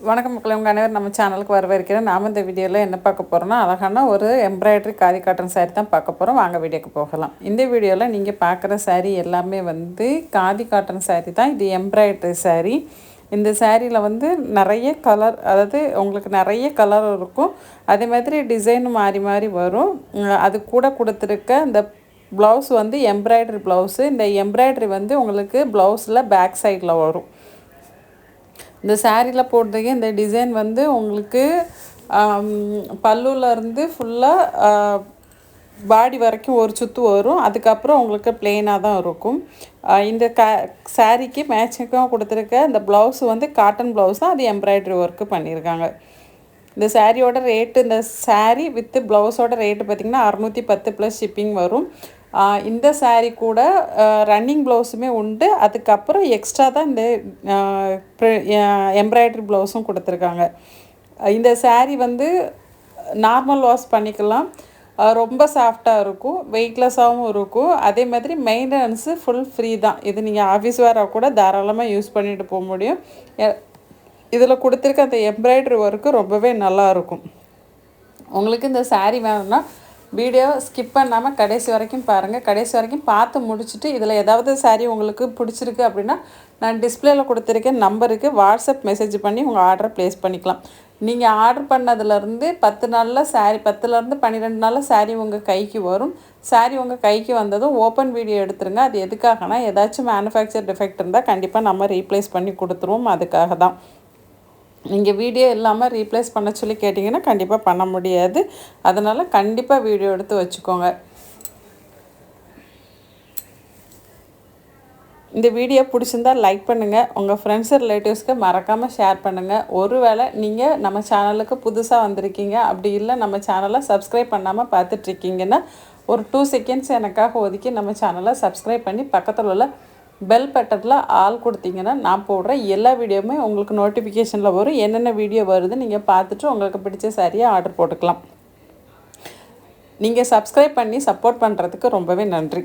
வணக்கம் மக்களே, உங்கள் அனைவரும் நம்ம சேனலுக்கு வரவேற்கிறேன். நாம் இந்த வீடியோவில் என்ன பார்க்க போகிறோம்னா, அழகான ஒரு எம்ப்ராய்டரி காதி காட்டன் சாரீ தான் பார்க்க போகிறோம். வாங்க வீடியோக்கு போகலாம். இந்த வீடியோவில் நீங்கள் பார்க்குற சாரீ எல்லாமே காதி காட்டன் சாரீ தான். இது எம்ப்ராய்டரி சாரீ. இந்த சாரியில் நிறைய கலர், அதாவது உங்களுக்கு நிறைய கலர் இருக்கும். அதே மாதிரி டிசைனும் மாறி மாறி வரும். அது கூட கொடுத்துருக்க இந்த ப்ளவுஸ் எம்ப்ராய்டரி ப்ளவுஸு. இந்த எம்ப்ராய்டரி உங்களுக்கு ப்ளவுஸில் பேக் சைடில் வரும். இந்த சாரியில் போடுறீங்க இந்த டிசைன் உங்களுக்கு பல்லுலேருந்து ஃபுல்லாக பாடி வரைக்கும் ஒரு சுற்று வரும். அதுக்கப்புறம் உங்களுக்கு பிளெயினாக தான் இருக்கும். இந்த சாரிக்கு மேட்சிங்காக கொடுத்துருக்க இந்த ப்ளவுஸ் காட்டன் ப்ளவுஸ் தான். அது எம்ப்ராய்டரி ஒர்க்கு பண்ணியிருக்காங்க. இந்த சாரியோட ரேட்டு, இந்த சாரீ வித்து ப்ளவுஸோட ரேட்டு பார்த்திங்கன்னா 610 ப்ளஸ் ஷிப்பிங் வரும். இந்த சாரீ கூட ரன்னிங் ப்ளவுஸுமே உண்டு. அதுக்கப்புறம் எக்ஸ்ட்ரா தான் இந்த எம்ப்ராய்டரி ப்ளவுஸும் கொடுத்துருக்காங்க. இந்த சாரீ நார்மல் வாஷ் பண்ணிக்கலாம். ரொம்ப சாஃப்டாக இருக்கும், வெயிட்லெஸ்ஸாகவும் இருக்கும். அதே மாதிரி மெயின்டெனன்ஸு ஃபுல் ஃப்ரீ தான். இது நீங்கள் ஆஃபீஸ் வேராக கூட தாராளமாக யூஸ் பண்ணிட்டு போக முடியும். இதில் கொடுத்துருக்க அந்த எம்ப்ராய்டரி ஒர்க்கு ரொம்பவே நல்லாயிருக்கும். உங்களுக்கு இந்த சாரீ வேணும்னா வீடியோ ஸ்கிப் பண்ணாமல் கடைசி வரைக்கும் பாருங்கள். கடைசி வரைக்கும் பார்த்து முடிச்சுட்டு இதில் ஏதாவது சாரீ உங்களுக்கு பிடிச்சிருக்கு அப்படின்னா நான் டிஸ்பிளேயில் கொடுத்துருக்கேன் நம்பருக்கு வாட்ஸ்அப் மெசேஜ் பண்ணி உங்கள் ஆர்டரை ப்ளேஸ் பண்ணிக்கலாம். நீங்கள் ஆர்டர் பண்ணதுலேருந்து 10 நாளில் சாரீ, 10லேருந்து 12 நாளில் சாரீ உங்கள் கைக்கு வரும். சாரீ உங்கள் கைக்கு வந்ததும் ஓப்பன் வீடியோ எடுத்துருங்க. அது எதுக்காகனா, ஏதாச்சும் மேனுஃபேக்சர் டிஃபெக்ட் இருந்தால் கண்டிப்பாக நம்ம ரீப்ளேஸ் பண்ணி கொடுத்துருவோம். அதுக்காக தான். நீங்கள் வீடியோ இல்லாமல் ரீப்ளேஸ் பண்ண சொல்லி கேட்டிங்கன்னா கண்டிப்பாக பண்ண முடியாது. அதனால் கண்டிப்பாக வீடியோ எடுத்து வச்சுக்கோங்க. இந்த வீடியோ பிடிச்சிருந்தால் லைக் பண்ணுங்கள். உங்கள் ஃப்ரெண்ட்ஸு ரிலேட்டிவ்ஸ்க்கு மறக்காமல் ஷேர் பண்ணுங்கள். ஒருவேளை நீங்கள் நம்ம சேனலுக்கு புதுசாக வந்திருக்கீங்க, அப்படி இல்லை நம்ம சேனலை சப்ஸ்கிரைப் பண்ணாமல் பார்த்துட்ருக்கீங்கன்னா ஒரு 2 செகண்ட்ஸ் எனக்காக ஒதுக்கி நம்ம சேனலை சப்ஸ்கிரைப் பண்ணி பக்கத்தில் உள்ள பெல் பட்டனில் ஆல் கொடுத்தீங்கன்னா நான் போடுற எல்லா வீடியோவுமே உங்களுக்கு நோட்டிஃபிகேஷனில் வரும். என்னென்ன வீடியோ வருது நீங்கள் பார்த்துட்டு உங்களுக்கு பிடிச்ச சாரியை ஆர்டர் போட்டுக்கலாம். நீங்கள் சப்ஸ்கிரைப் பண்ணி சப்போர்ட் பண்ணுறதுக்கு ரொம்பவே நன்றி.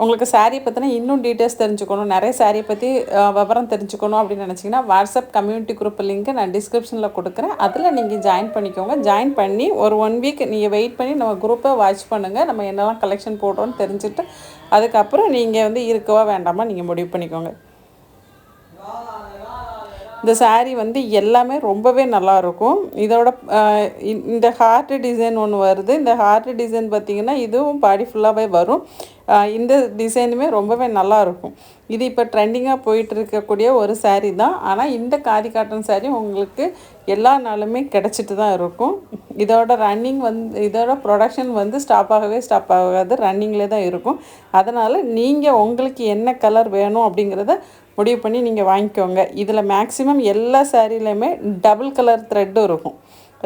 உங்களுக்கு சாரியை பற்றினா இன்னும் டீட்டெயில்ஸ் தெரிஞ்சுக்கணும், நிறைய சாரியை பற்றி விவரம் தெரிஞ்சுக்கணும் அப்படின்னு நினச்சிங்கன்னா வாட்ஸ்அப் கம்யூனிட்டி குரூப் லிங்க்கு நான் டிஸ்கிரிப்ஷனில் கொடுக்குறேன். அதில் நீங்கள் ஜாயின் பண்ணிக்கோங்க. ஜாயின் பண்ணி ஒரு 1 வீக் நீங்கள் வெயிட் பண்ணி நம்ம குரூப்பை வாட்ச் பண்ணுங்கள். நம்ம என்னெல்லாம் கலெக்ஷன் போடுறோன்னு தெரிஞ்சுட்டு அதுக்கப்புறம் நீங்கள் இருக்கவா வேண்டாமா நீங்கள் முடிவு பண்ணிக்கோங்க. இந்த சாரீ எல்லாமே ரொம்பவே நல்லாயிருக்கும். இதோட இந்த ஹார்ட் டிசைன் ஒன்று வருது. இந்த ஹார்ட் டிசைன் பார்த்திங்கன்னா இதுவும் பாடி ஃபுல்லாகவே வரும். இந்த டிசைனுமே ரொம்பவே நல்லாயிருக்கும். இது இப்போ ட்ரெண்டிங்காக போயிட்டு இருக்கக்கூடிய ஒரு சாரீ தான். ஆனால் இந்த காதி காட்டன் சாரீ உங்களுக்கு எல்லா நாளுமே கிடச்சிட்டு தான் இருக்கும். இதோட ரன்னிங் இதோட ப்ரொடக்ஷன் ஸ்டாப் ஆகாது, ரன்னிங்கில் தான் இருக்கும். அதனால் நீங்கள் உங்களுக்கு என்ன கலர் வேணும் அப்படிங்கிறத முடிவு பண்ணி நீங்கள் வாங்கிக்கோங்க. இதில் மேக்ஸிமம் எல்லா சாரீலையுமே டபுள் கலர் த்ரெட்டும் இருக்கும்.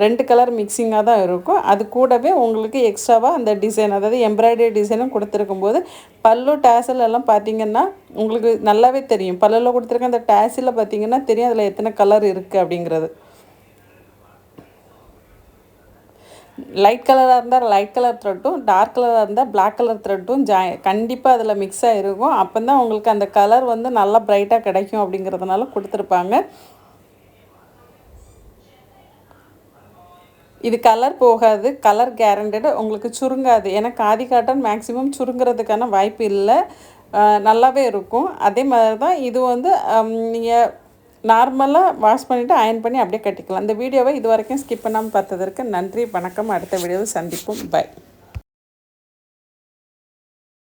2 கலர் மிக்சிங்காக தான் இருக்கும். அது கூடவே உங்களுக்கு எக்ஸ்ட்ராவாக அந்த டிசைன், அதாவது எம்ப்ராய்டரி டிசைனும் கொடுத்துருக்கும்போது பல்லு டேசல் எல்லாம் பார்த்திங்கன்னா உங்களுக்கு நல்லாவே தெரியும். பல்லில் கொடுத்துருக்க அந்த டேசில் பார்த்திங்கன்னா தெரியும் அதில் எத்தனை கலர் இருக்குது அப்படிங்கிறது. லைட் கலராக இருந்தால் லைட் கலர் த்ரெட்டும், டார்க் கலராக இருந்தால் பிளாக் கலர் த்ரெட்டும் கண்டிப்பாக அதில் மிக்ஸ் ஆகிருக்கும். அப்போ தான் உங்களுக்கு அந்த கலர் நல்லா ப்ரைட்டாக கிடைக்கும் அப்படிங்கிறதுனால கொடுத்துருப்பாங்க. இது கலர் போகாது, கலர் கேரண்டடு, உங்களுக்கு சுருங்காது. ஏன்னா காதி காட்டன் மேக்ஸிமம் சுருங்கிறதுக்கான வாய்ப்பு இல்லை, நல்லாவே இருக்கும். அதே மாதிரி தான் இது நீங்கள் நார்மலாக வாஷ் பண்ணிவிட்டு அயர்ன் பண்ணி அப்படியே கட்டிக்கலாம். இந்த வீடியோவை இது வரைக்கும் ஸ்கிப் பண்ணாமல் பார்த்ததற்கு நன்றி, வணக்கம். அடுத்த வீடியோவை சந்திப்போம். பை.